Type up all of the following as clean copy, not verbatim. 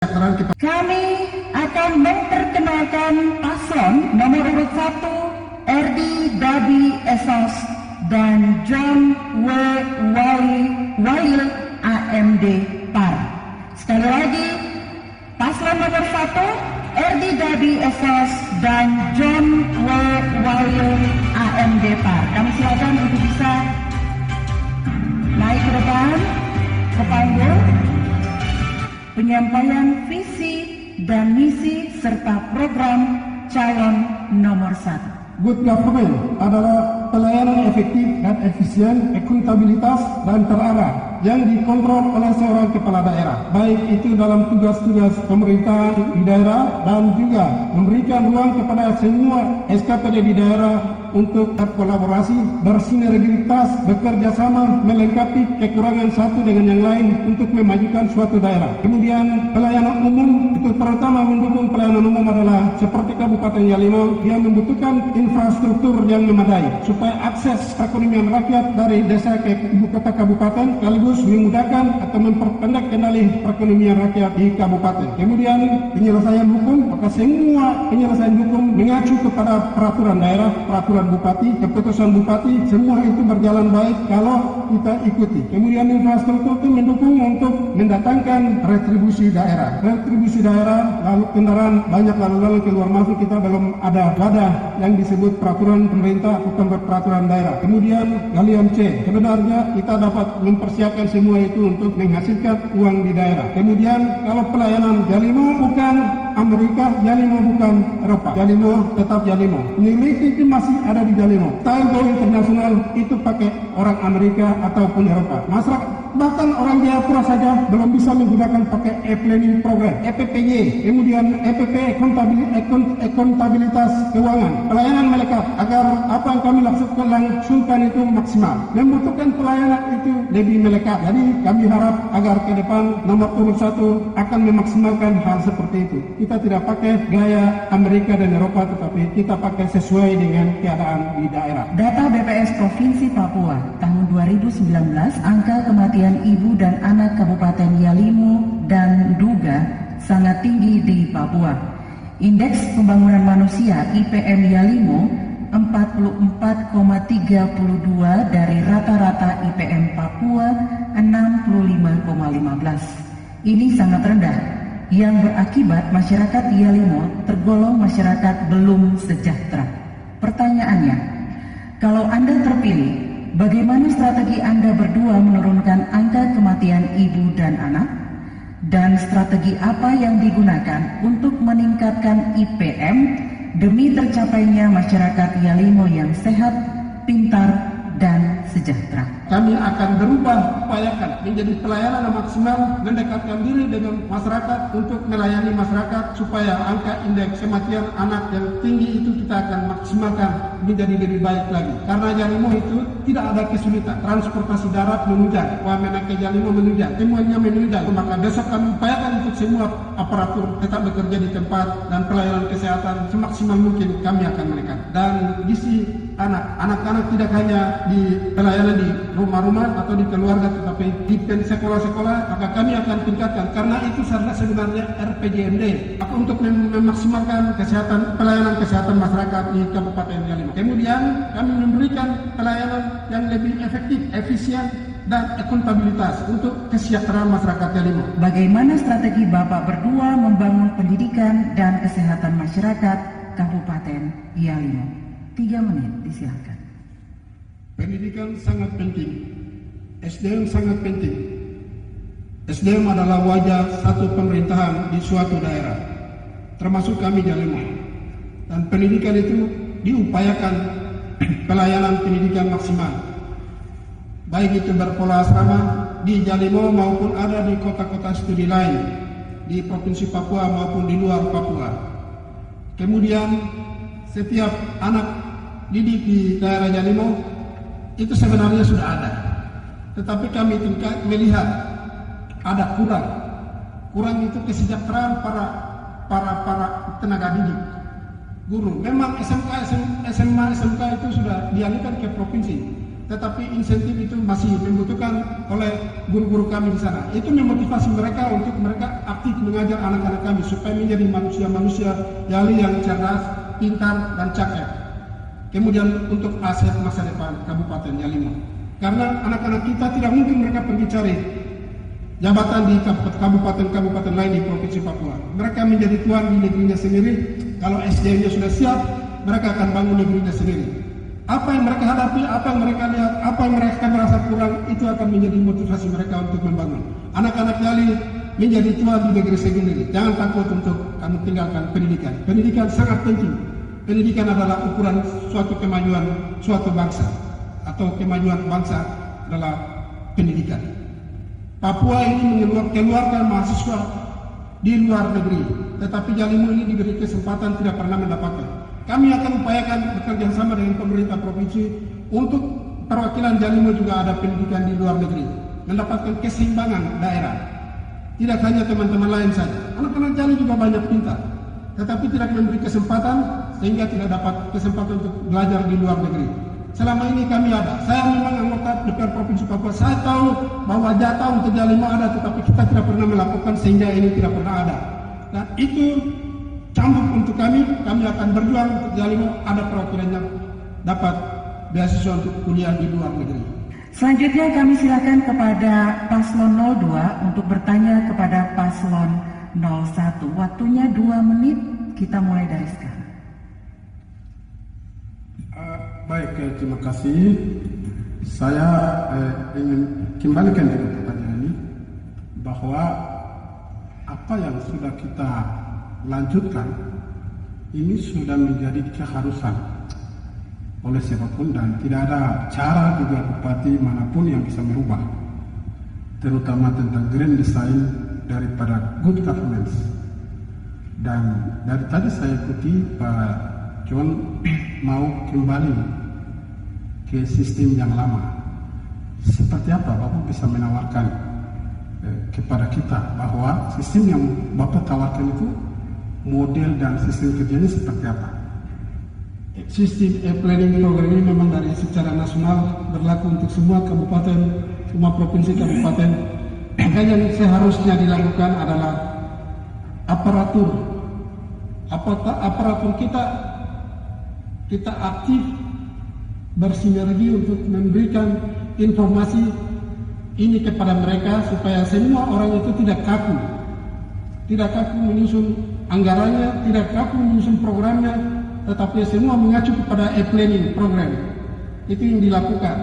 Kami akan memperkenalkan paslon nomor urut 1 Erdi Dabi Esos dan John W. Walil AMD PAR. Sekali lagi, paslon nomor 1 Erdi Dabi Esos dan John W. Walil AMD PAR. Kami silakan untuk bisa naik ke depan, ke panggung. Penyampaian visi dan misi serta program calon nomor 1. Good government adalah pelayanan efektif dan efisien, akuntabilitas dan terarah yang dikontrol oleh seorang kepala daerah, baik itu dalam tugas-tugas pemerintahan di daerah dan juga memberikan ruang kepada semua SKPD di daerah untuk berkolaborasi, bersinergitas, bekerja sama, melengkapi kekurangan satu dengan yang lain untuk memajukan suatu daerah. Kemudian pelayanan umum itu terutama mendukung pelayanan umum adalah seperti Kabupaten Yalimo yang membutuhkan infrastruktur yang memadai supaya akses perekonomian rakyat dari desa ke ibu kota kabupaten sekaligus memudahkan atau memperpendek kendali perekonomian rakyat di kabupaten. Kemudian penyelesaian hukum, maka semua penyelesaian hukum mengacu kepada peraturan daerah, peraturan bupati, keputusan bupati, semua itu berjalan baik kalau kita ikuti. Kemudian infrastruktur itu mendukung untuk mendatangkan retribusi daerah. Retribusi daerah, lalu kendaraan banyak lalu keluar masuk, kita belum ada wadah yang disebut peraturan pemerintah bukan peraturan daerah. Kemudian galian C, sebenarnya kita dapat mempersiapkan semua itu untuk menghasilkan uang di daerah. Kemudian kalau pelayanan Yalimo bukan Amerika, Yalimo bukan Eropa, Yalimo tetap Yalimo. Peneliti itu masih ada di Yalimo. Style go internasional itu pakai orang Amerika ataupun Eropa. Masyarakat bahkan orang Jayapura saja belum bisa menggunakan pakai e-planning program, EPPY, kemudian EPP akuntabilitas keuangan, pelayanan melekat agar apa yang kami langsungkan itu maksimal. Membutuhkan pelayanan itu lebih melekat. Jadi kami harap agar ke depan nomor urut 1 akan memaksimalkan hal seperti itu. Kita tidak pakai gaya Amerika dan Eropa, tetapi kita pakai sesuai dengan keadaan di daerah. Data BPS Provinsi Papua tahun 2019, angka kematian ibu dan anak Kabupaten Yalimo dan Duga sangat tinggi di Papua. Indeks Pembangunan Manusia IPM Yalimo 44,32 dari rata-rata IPM Papua 65,15. Ini sangat rendah, yang berakibat masyarakat Yalimo tergolong masyarakat belum sejahtera. Pertanyaannya, kalau Anda terpilih, bagaimana strategi Anda berdua menurunkan angka kematian ibu dan anak? Dan strategi apa yang digunakan untuk meningkatkan IPM demi tercapainya masyarakat Yalimo yang sehat, pintar, dan sejahtera? Kami akan berubah, upayakan menjadi pelayanan yang maksimal, mendekatkan diri dengan masyarakat untuk melayani masyarakat supaya angka indeks kematian anak yang tinggi itu kita akan maksimalkan menjadi lebih baik lagi. Karena Yalimo itu tidak ada kesulitan, transportasi darat menunjang, Wamena ke Yalimo menunjang, semuanya menunjang. Maka besok kami upayakan untuk semua aparatur tetap bekerja di tempat dan pelayanan kesehatan semaksimal mungkin kami akan meningkat. Dan gizi anak-anak tidak hanya di pelayanan di rumah-rumah atau di keluarga, tetapi di sekolah-sekolah, maka kami akan tingkatkan karena itu sebenarnya RPJMD untuk memaksimalkan kesehatan, pelayanan kesehatan masyarakat di Kabupaten Yalimo. Kemudian kami memberikan pelayanan yang lebih efektif, efisien, dan akuntabilitas untuk kesejahteraan masyarakat Yalimo. Bagaimana strategi Bapak berdua membangun pendidikan dan kesehatan masyarakat Kabupaten Yalimo? 3 menit, disilakan. Pendidikan sangat penting, SDM sangat penting. SDM adalah wajah satu pemerintahan di suatu daerah, termasuk kami Yalimo. Dan pendidikan itu diupayakan pelayanan pendidikan maksimal, baik itu berpola asrama di Yalimo maupun ada di kota-kota studi lain di Provinsi Papua maupun di luar Papua. Kemudian setiap anak didik di daerah Yalimo itu sebenarnya sudah ada, tetapi kami melihat ada kurang itu kesejahteraan para tenaga didik, guru. Memang SMA, SMK itu sudah dialihkan ke provinsi, tetapi insentif itu masih membutuhkan oleh guru-guru kami di sana. Itu memotivasi mereka untuk mereka aktif mengajar anak-anak kami supaya menjadi manusia-manusia Yali yang cerdas, pintar, dan cakep. Kemudian untuk aset masa depan Kabupaten Yalimo. Karena anak-anak kita tidak mungkin mereka pergi cari jabatan di kabupaten-kabupaten lain di Provinsi Papua. Mereka menjadi tuan di negerinya sendiri. Kalau SDM-nya sudah siap, mereka akan bangun negerinya sendiri. Apa yang mereka hadapi, apa yang mereka lihat, apa yang mereka merasa kurang, itu akan menjadi motivasi mereka untuk membangun. Anak-anak Yali menjadi tuan di negeri sendiri. Jangan takut untuk kamu tinggalkan pendidikan. Pendidikan sangat penting. Pendidikan adalah ukuran suatu kemajuan suatu bangsa, atau kemajuan bangsa adalah pendidikan. Papua ini mengeluarkan mahasiswa di luar negeri, tetapi Yalimo ini diberi kesempatan tidak pernah mendapatkan. Kami akan upayakan bekerja sama dengan pemerintah provinsi untuk perwakilan Yalimo juga ada pendidikan di luar negeri, mendapatkan keseimbangan daerah. Tidak hanya teman-teman lain saja, anak-anak Yali juga banyak pintar, tetapi tidak memberi kesempatan sehingga tidak dapat kesempatan untuk belajar di luar negeri. Selama ini kami ada. Saya memang anggota DPR Provinsi Papua. Saya tahu bahwa jatah untuk Yalimo ada, tetapi kita tidak pernah melakukan sehingga ini tidak pernah ada. Dan itu cambuk untuk kami. Kami akan berjuang untuk Yalimo ada perwakilannya dapat beasiswa untuk kuliah di luar negeri. Selanjutnya kami silakan kepada Paslon 02 untuk bertanya kepada Paslon 01. Waktunya 2 menit. Kita mulai dari sekarang. Baik, terima kasih. Saya ingin kembalikan ke pertanyaan ini bahwa apa yang sudah kita lanjutkan ini sudah menjadi keharusan oleh siapapun dan tidak ada cara juga bupati manapun yang bisa merubah, terutama tentang grand design daripada good governance. Dan dari tadi saya ikuti Pak John mau kembali ke sistem yang lama. Seperti apa Bapak bisa menawarkan kepada kita bahwa sistem yang Bapak tawarkan itu model dan sistem kerjanya seperti apa? Sistem planning program ini memang dari secara nasional berlaku untuk semua kabupaten, semua provinsi kabupaten. Maka yang seharusnya dilakukan adalah aparatur kita aktif bersinergi untuk memberikan informasi ini kepada mereka supaya semua orang itu tidak kaku menyusun anggarannya, tidak kaku menyusun programnya, tetapi semua mengacu kepada planning program. Itu yang dilakukan.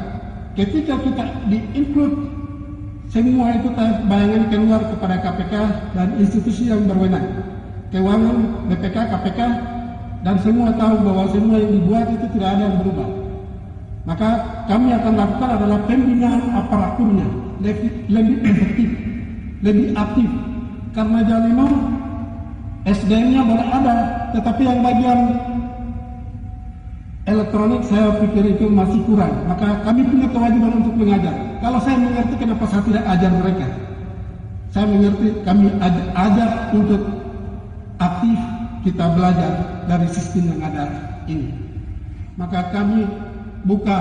Ketika kita di-include semua itu bayangan keluar kepada KPK dan institusi yang berwenang, keuangan, BPK, KPK, dan semua tahu bahwa semua yang dibuat itu tidak ada yang berubah. Maka kami akan lakukan adalah pembinaan aparaturnya lebih efektif, lebih aktif. Karena Yalimo SDM-nya boleh ada, tetapi yang bagian elektronik saya pikir itu masih kurang. Maka kami punya kewajiban untuk mengajar. Kalau saya mengerti, kenapa saya tidak ajar mereka? Saya mengerti, kami ajar untuk aktif kita belajar dari sistem yang ada ini. Maka kami buka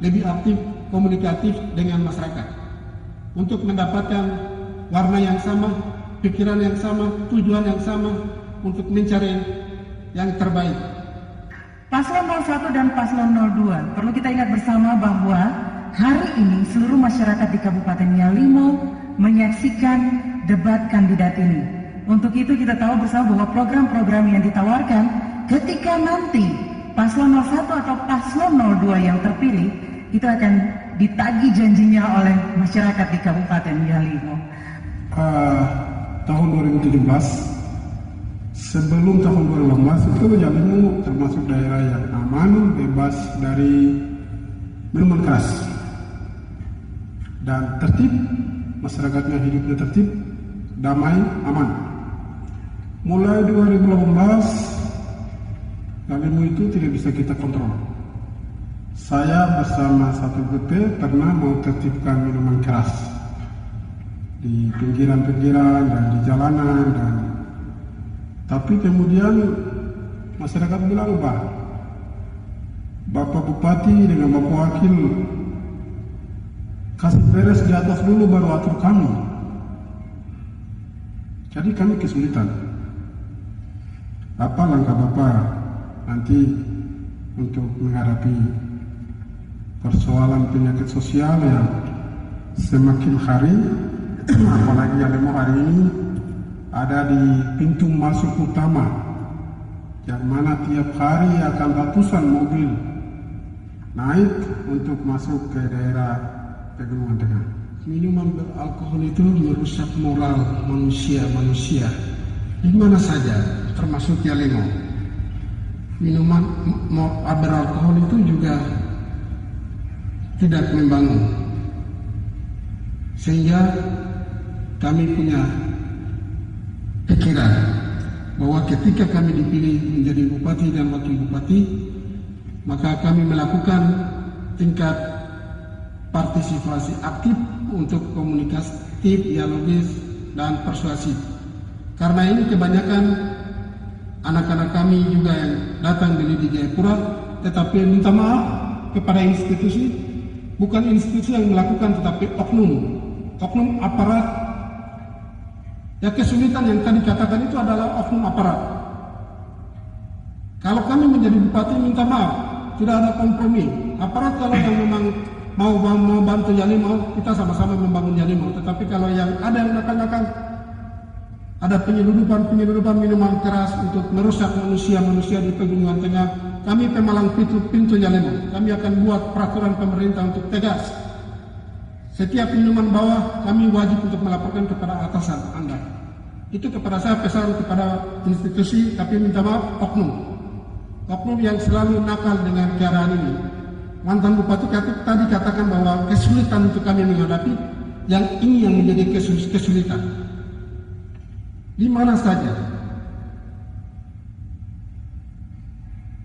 lebih aktif, komunikatif dengan masyarakat untuk mendapatkan warna yang sama, pikiran yang sama, tujuan yang sama untuk mencari yang terbaik. Paslon 01 dan Paslon 02, perlu kita ingat bersama bahwa hari ini seluruh masyarakat di Kabupaten Yalimo menyaksikan debat kandidat ini. Untuk itu kita tahu bersama bahwa program-program yang ditawarkan ketika nanti Paslon 01 atau Paslon 02 yang terpilih itu akan ditagih janjinya oleh masyarakat di Kabupaten Yalimo. Tahun 2017 sebelum tahun 2018 itu Yalimo termasuk daerah yang aman, bebas dari minuman keras dan tertib, masyarakatnya hidupnya tertib, damai, aman. Mulai 2018 Yalimo itu tidak bisa kita kontrol. Saya bersama satu BP pernah mau tertibkan minuman keras di pinggiran-pinggiran dan di jalanan tapi kemudian masyarakat bilang Bapak Bupati dengan Bapak Wakil kasih beres di atas dulu baru atur kami. Jadi kami kesulitan. Apa langkah Bapak nanti untuk menghadapi persoalan penyakit sosial yang semakin hari, apalagi Yalimo hari ini ada di pintu masuk utama, yang mana tiap hari akan ratusan mobil naik untuk masuk ke daerah Pegunungan Tengah. Minuman beralkohol itu merusak moral manusia di mana saja, termasuk Yalimo. Minuman beralkohol itu juga tidak membangun, sehingga kami punya pikiran bahwa ketika kami dipilih menjadi bupati dan wakil bupati, maka kami melakukan tingkat partisipasi aktif untuk komunikatif, dialogis, dan persuasif. Karena ini kebanyakan anak-anak kami juga yang datang beli di Jayapura, tetapi minta maaf kepada institusi, bukan institusi yang melakukan, tetapi oknum aparat. Ya, kesulitan yang tadi katakan itu adalah oknum aparat. Kalau kami menjadi bupati minta maaf, tidak ada kompromi. Aparat kalau yang memang mau bantu Yalimo, kita sama-sama membangun Yalimo. Tetapi kalau yang ada yang nakal-nakal, ada penyeludupan minuman keras untuk merusak manusia di Pegunungan Tengah, kami pemalang pintu Yalimo. Kami akan buat peraturan pemerintah untuk tegas. Setiap minuman bawah kami wajib untuk melaporkan kepada atasan Anda. Itu kepada saya pesan kepada institusi, tapi minta maaf oknum yang selalu nakal dengan keadaan ini. Mantan bupati tadi katakan bahwa kesulitan untuk kami menghadapi, yang ini yang menjadi kesulitan. Di mana saja.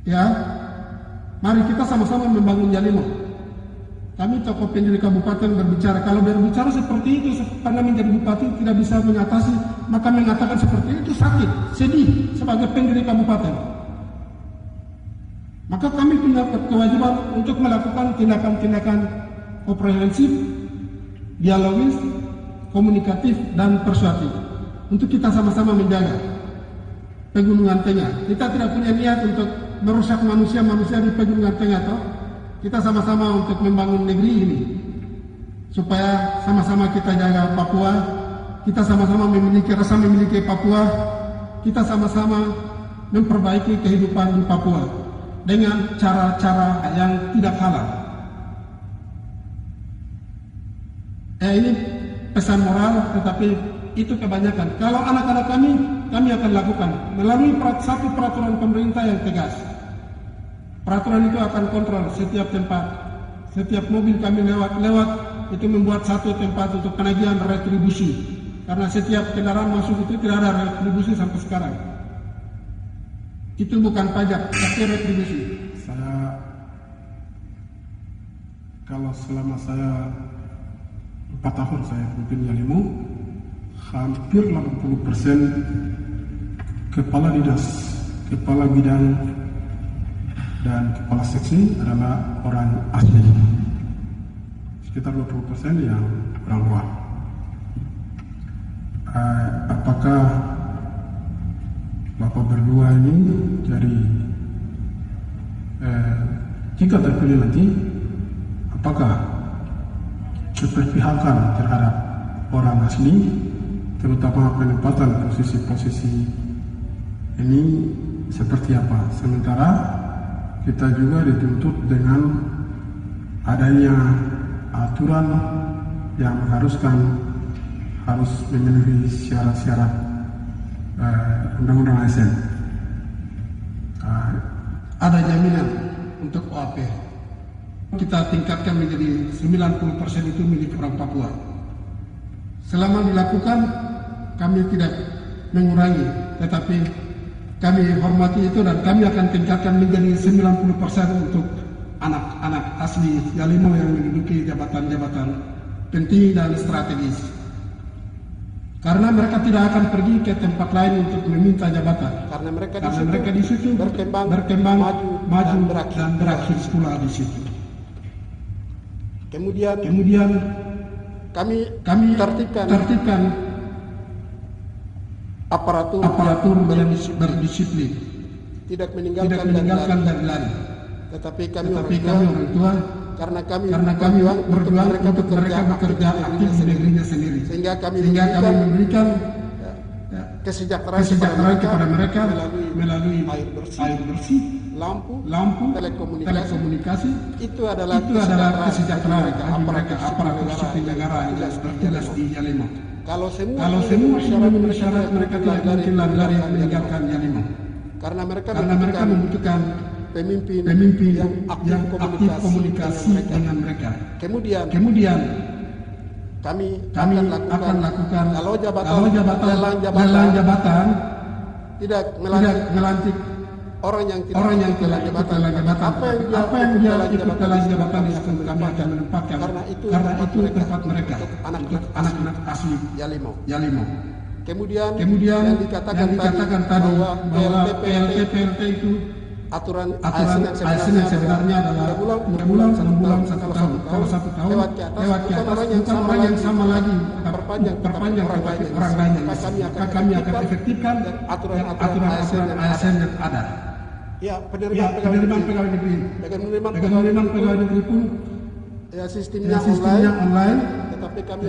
Ya, mari kita sama-sama membangun Yalimo. Kami tokoh pendiri kabupaten berbicara. Kalau berbicara seperti itu, karena menjadi bupati tidak bisa mengatasi, maka mengatakan seperti itu sakit, sedih sebagai pendiri kabupaten. Maka kami punya kewajiban untuk melakukan tindakan-tindakan komprehensif, dialogis, komunikatif, dan persuasif. Untuk kita sama-sama menjaga Pegunungan Tengah. Kita tidak punya niat untuk merusak manusia di Pegunungan Tengah, toh. Kita sama-sama untuk membangun negeri ini, supaya sama-sama kita jaga Papua, kita sama-sama memiliki Papua, kita sama-sama memperbaiki kehidupan di Papua dengan cara-cara yang tidak halal. Ini pesan moral, tetapi itu kebanyakan. Kalau anak-anak kami akan lakukan melalui satu peraturan pemerintah yang tegas. Peraturan itu akan kontrol setiap tempat, setiap mobil kami lewat itu membuat satu tempat untuk penagihan retribusi. Karena setiap kendaraan masuk itu tidak ada retribusi sampai sekarang. Itu bukan pajak, tapi retribusi. Kalau selama saya 4 tahun saya pimpin Yalimo, hampir 80% kepala dinas, kepala bidang, dan kepala seksi adalah orang asli. Sekitar 20% yang orang luar. Apakah Bapak berdua ini jadi jika terpilih nanti, apakah keberpihakan terhadap orang asli, terutama penempatan posisi-posisi ini seperti apa? Sementara kita juga dituntut dengan adanya aturan yang mengharuskan harus memenuhi syarat-syarat undang-undang ASN. Ada jaminan untuk OAP. Kita tingkatkan menjadi 90% itu milik orang Papua. Selama dilakukan, kami tidak mengurangi, tetapi kami hormati itu dan kami akan tingkatkan menjadi 90% untuk anak-anak asli Yalimo yang menduduki jabatan-jabatan penting dan strategis. Karena mereka tidak akan pergi ke tempat lain untuk meminta jabatan. Karena mereka di situ berkembang dan berakhir pula di situ. Kemudian kami tertibkan aparatur yang berdisiplin, tidak meninggalkan dari lari. Tetapi kami orang tua karena kami berjuang untuk mereka bekerja aktif di negerinya sendiri, sehingga kami memberikan kesejahteraan kepada mereka melalui air bersih, lampu, telekomunikasi. Itu adalah kesejahteraan bagi mereka aparatur sipil negara yang bertugas di Yalimo. Kalau semua memenuhi syarat, mereka tidak mungkin lari meninggalkan Yalimo. Karena mereka membutuhkan pemimpin yang aktif komunikasi dengan mereka. Kemudian kami akan lakukan kalau lelang jabatan tidak melantik orang yang tidak ikut lelang jabatan. Apa yang dia ikut lelang jabatan itu kami akan menempatkan karena itu tempat mereka untuk anak-anak asli Yalimo. Kemudian yang dikatakan tadi bahwa PLT itu aturan ASN yang sebenarnya adalah 3 bulan, 6 bulan, 1 tahun. Kalau 1 tahun lewat ke atas bukan orang yang sama lagi perpanjang tetapi orang lain. Maka kami akan efektifkan aturan ASN yang ada. Ya, penerimaan pegawai negeri. Penerimaan pegawai negeri pun sistemnya online. Tetapi kami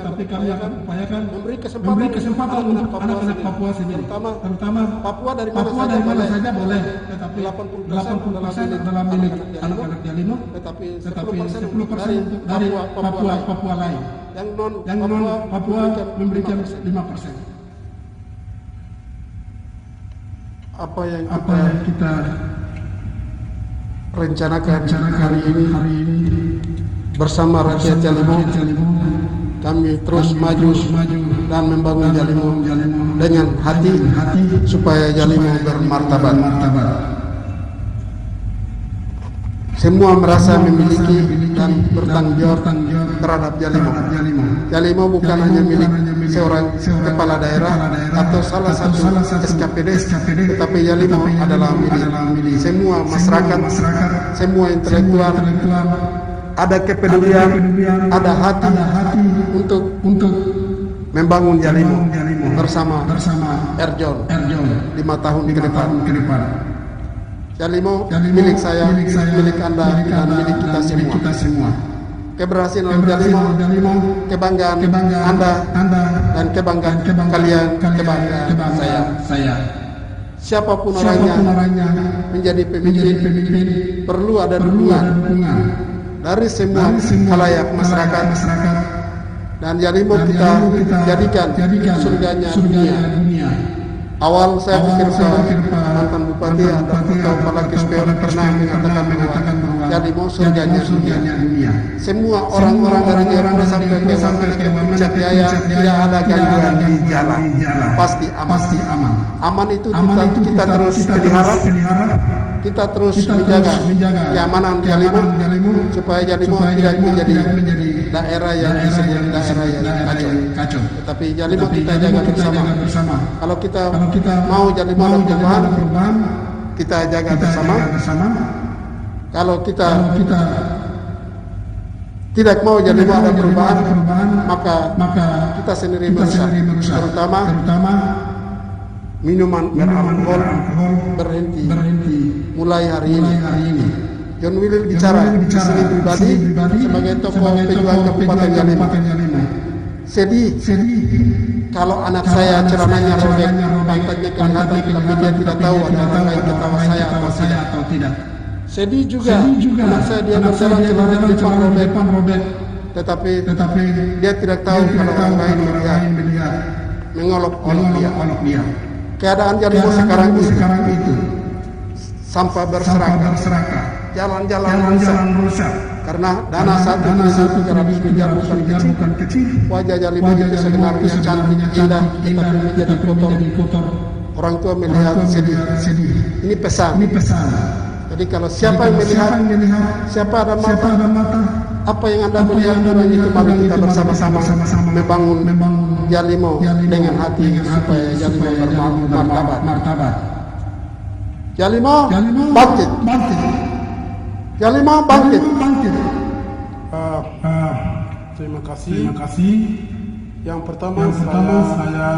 akan upayakan memberi kesempatan untuk anak-anak Papua sendiri. Terutama Papua dari mana saja boleh. Tetapi 80% adalah milik anak-anak Yalimo. Tetapi 10% dari Papua lain. Yang non Papua memberikan 5%. Apa yang kita rencanakan hari ini bersama rakyat Yalimo, kami terus maju dan membangun Yalimo dengan hati supaya Yalimo bermartabat. Semua merasa memiliki dan bertanggung jawab terhadap Yalimo. Yalimo bukan hanya milik seorang kepala daerah atau salah satu SKPD, tetapi Yalimo adalah milik semua masyarakat, semua intelektual. Ada kepedulian, ada hati untuk membangun Yalimo bersama Erjon 5 tahun ke depan. Yalimo milik saya, milik Anda, dan milik kita semua. Keberhasilan Yalimo, kebanggaan Anda, dan kebanggaan kalian, kebanggaan saya. Siapapun orangnya menjadi pemimpin perlu ada dukungan dari semua khalayak masyarakat, dan Yalimo kita jadikan surganya dunia. Awal saya pikir mantan bupati atau kepala KSPL pernah mengatakan bahwa Yalimo surganya dunia. Semua orang-orang dari Jayapura sampai ke Puncak Jaya tidak ada gangguan di jalan, pasti aman. Aman itu kita terus pelihara. Kita terus menjaga keamanan Yalimo supaya Yalimo tidak menjadi daerah yang disebut daerah yang kacau. Tetapi Yalimo kita jaga bersama. Kalau kita mau Yalimo ada perubahan, kita jaga bersama. Kalau kita tidak mau Yalimo ada perubahan, maka kita sendiri merusak. Terutama minuman beralkohol berhenti mulai hari ini. John Willy bicara di sini pribadi sebagai tokoh pejuang Kabupaten Yalimo. Sedih kalau anak saya celananya robek, pantatnya kelihatan, tapi dia tidak tahu ada orang lain ketawa saya atau tidak. Sedih juga anak saya dia berjalan celananya di depan robek, tetapi dia tidak tahu kalau orang lain melihat mengolok-olok dia. Keadaan Yalimo sekarang itu sampah berserakan, jalan-jalan rusak karena dana 1.300 miliar bukan kecil. Wajah Yalimo itu sebenarnya cantik, indah, tetapi menjadi kotor. Orang tua melihat sedih. Ini pesan. Jadi kalau siapa yang melihat, siapa ada mata, apa yang Anda melihat itu mari kita bersama-sama membangun Yalimo dengan hati supaya Yalimo bermartabat. Yalimo bangkit. Yalimo bangkit. Terima kasih. Yang pertama saya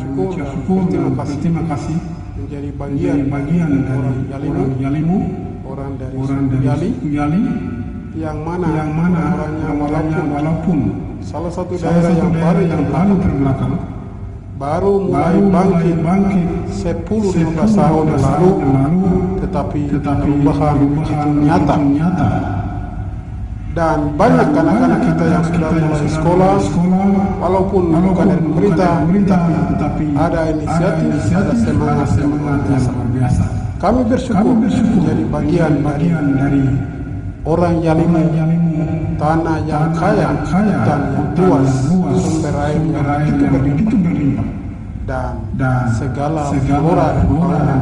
mengucap syukur dan berterima kasih menjadi bagian dari orang Yalimo, orang dari suku Yali, yang mana orangnya walaupun salah satu daerah yang paling terbelakang, baru mulai bangkit 10-15 tahun lalu, tetapi perubahan itu nyata. Dan banyak anak-anak kita yang sudah mulai sekolah, walaupun bukan dari pemerintah, tetapi ada inisiatif, ada semangat yang luar biasa. Kami bersyukur menjadi bagian dari orang Yalimo, tanah yang kaya dan yang luas, sumber air yang begitu berlimpah, dan segala flora dan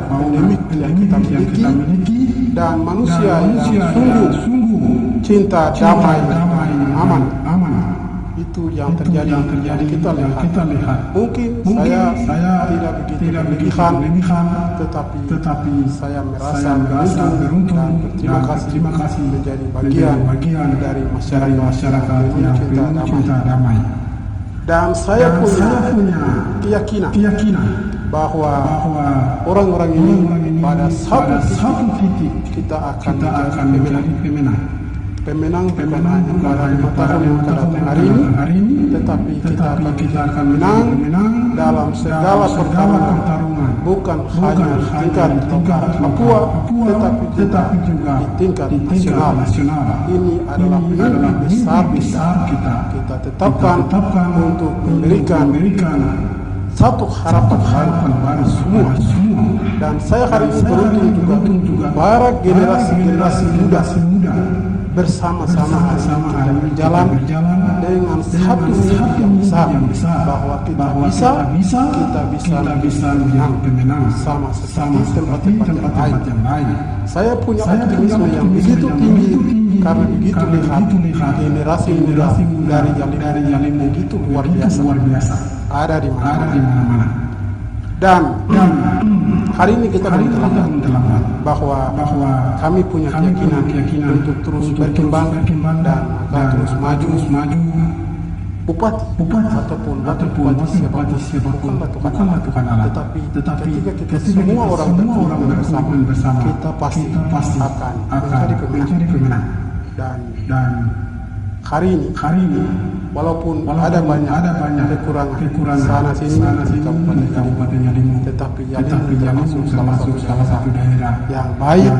fauna yang kita miliki, dan manusia yang sungguh cinta, damai, aman. Itu yang terjadi kita lihat. Mungkin saya tidak begitu berlebihan, tetapi saya merasa beruntung dan berterima kasih menjadi bagian dari masyarakat yang cinta damai. Dan saya punya keyakinan bahwa orang-orang ini pada satu titik kita akan menjadi pemenang bukan hanya pada 5 tahun yang akan datang hari ini, tetapi kita akan menang dalam segala pertarungan, bukan hanya di tingkat Papua, tetapi juga di tingkat nasional. Ini adalah mimpi besar kita tetapkan untuk memberikan satu harapan baru semua. Dan saya hari ini beruntung juga para generasi muda bersama-sama berjalan dengan satu mimpi yang besar, bahwa kita bisa menjadi pemenang sama seperti tempat-tempat yang lain. Saya punya optimisme yang begitu tinggi karena begitu lihat generasi muda dari Yalimo begitu luar biasa ada di mana-mana. Dan hari ini kita belum terlambat bahwa kami punya keyakinan untuk terus berkembang dan akan terus maju. Bupati ataupun siapapun bukan Tuhan Allah, tetapi ketika semua orang bersama, kita pasti akan menjadi pemenang. Dan hari ini walaupun ada banyak kekurangan sana sini di Kabupaten Yalimo, tetapi Yalimo termasuk salah satu daerah yang baik.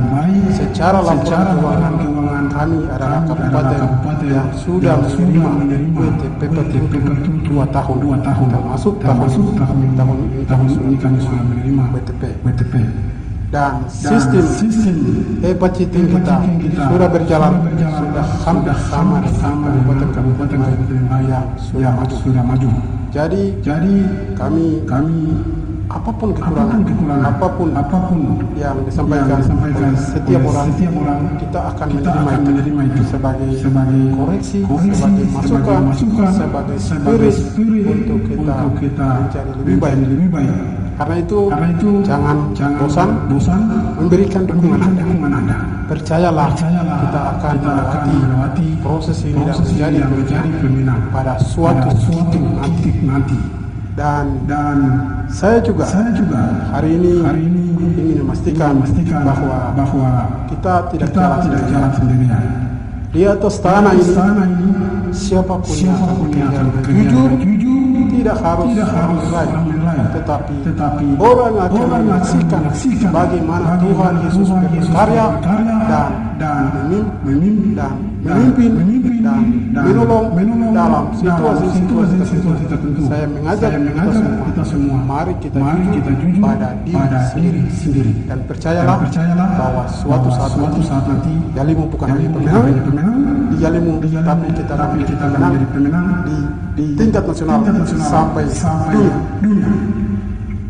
Secara laporan keuangan kami adalah kabupaten yang sudah menerima WTP 2 tahun, termasuk tahun ini kami sudah menerima WTP. Dan sistem hepatitis kita sudah berjalan, sudah hampir sama kabupaten yang sudah maju. Jadi kami apapun kekurangan, apapun yang disampaikan setiap orang, kita akan menerima itu sebagai koreksi, sebagai masukan, sebagai spirit untuk kita menjadi lebih baik. Karena itu jangan bosan memberikan dukungan Anda. Percayalah kita akan melewati proses ini dan menjadi pemenang pada suatu titik nanti. Dan saya juga hari ini ingin memastikan bahwa kita tidak jalan sendirian. Di atas tanah ini siapapun yang akan jujur tidak harus menilai, tetapi orang akan menyaksikan bagaimana Tuhan Yesus berkarya dan memimpin dan menolong dalam situasi tertentu. Saya mengajak kita semua, mari kita jujur pada diri sendiri dan percayalah bahwa suatu saat nanti Yalimo bukan hanya pemenang di Yalimo, tapi kita akan menjadi pemenang di tingkat nasional sampai dunia.